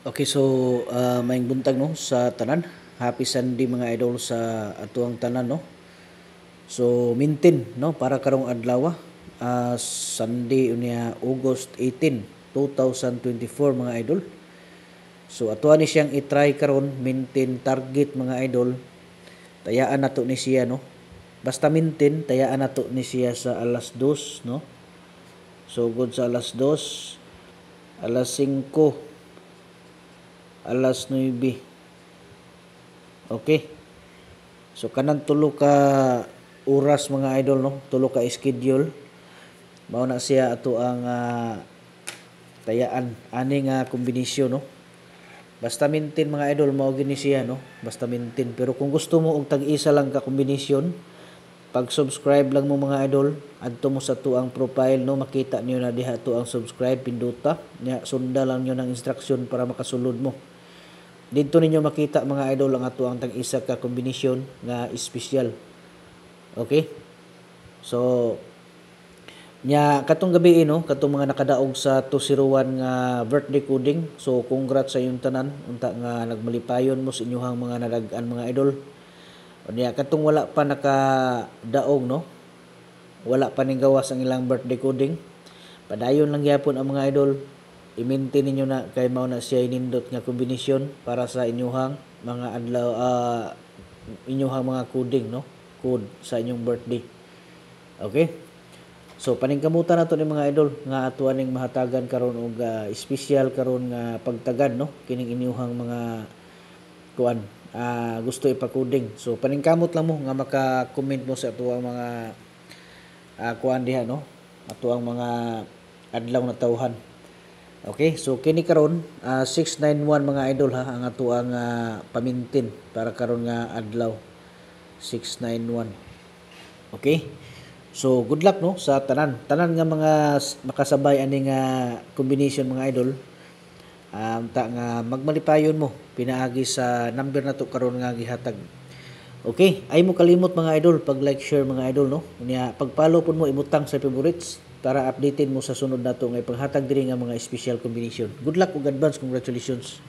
Okay, so maayong buntag no sa tanan. Happy Sunday mga idol sa atuang tanan no. So mintin no para karong adlaw Sunday unya August 18, 2024 mga idol. So atuan ni siyang i-try karon mintin target mga idol. Tayaan nato ni siya no. Basta mintin tayaan nato ni siya sa alas 2 no. So good sa alas 2, alas 5, alas 9. Okay. So kanang tulo ka oras mga idol no, tulo ka schedule. Mao na siya ato ang tayaan ani nga kombinasyon no. Basta maintain mga idol mao gini siya no. Basta maintain, pero kung gusto mo og tag-isa lang ka kombinasyon, pag-subscribe lang mo mga idol, adto mo sa tuang profile no, makita niyo na diha tuang subscribe, pinduta nya, sunda lang niyo ng instruction para makasulod mo. Dito ninyo makita mga idol ang ato ang tag-isa ka kombinasyon nga espesyal. Okay? So nya katong gabi no, katong mga nakadaog sa 201 nga birthday coding. So congrats sa inyong tanan unta nga nagmalipayon mo sa inyohang mga nadag-an mga idol. Nya katong wala pa nakadaog no, wala pa ning gawas ang ilang birthday coding, padayon lang gyapon ang mga idol. I-maintain ninyo na kay mao na siya inindot nga kombinasyon para sa inyuhang mga adlaw inyuhang mga coding no, code sa inyong birthday. Okay? So paningkamutan nato ni mga idol nga ato aning mahatagan karon og special karon nga pagtagad no kining inyuhang mga kuan gusto ipa-coding. So paningkamot lang mo nga maka-comment mo sa ato ang mga kuan diha no, ato ang mga adlaw na tawhan. Okay, so kini karon 691 mga idol ha ang ato ang pamintin para karon nga adlaw 691. Okay? So good luck no sa tanan nga mga makasabay ani nga combination mga idol. Ta nga magmalipayon mo pinaagi sa number nato karon nga gihatag. Okay, ay mo kalimot mga idol pag like share mga idol no. Unya pag-follow pud mo imutang sa favorites para updated mo sa sunod nato nga ipanghatag diri nga mga special combination. Good luck ug advance congratulations.